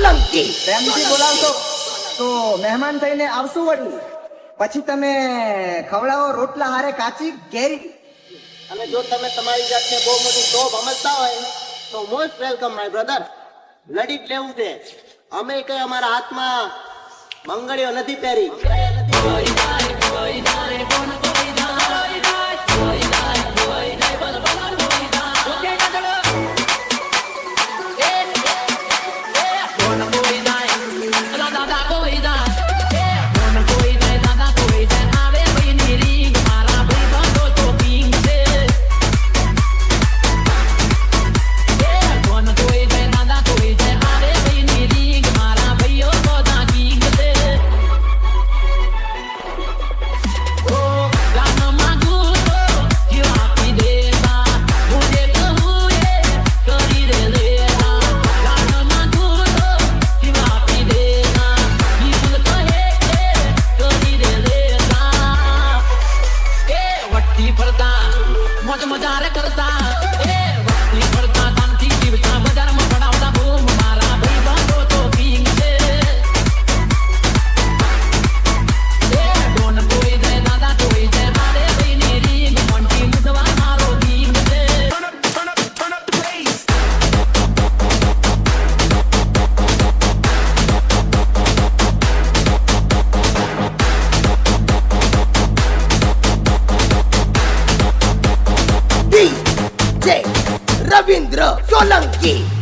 સોલંકી. પ્રેમથી બોલાવશો તો મહેમાન થઈને આવશું વળી. પછી તમે ખવડાવો રોટલા હારે કાચી કેરી. અને જો તમે તમારી જાતને બહુ મોટી ટોપ સમજતા હોય તો મોસ્ટ વેલકમ માય બ્રધર. લડી જ લેવું છે. અમે કઈ અમારા હાથમાં મંગળીઓ નથી પહેરી. DJ રવિન્દ્ર સોલંકી.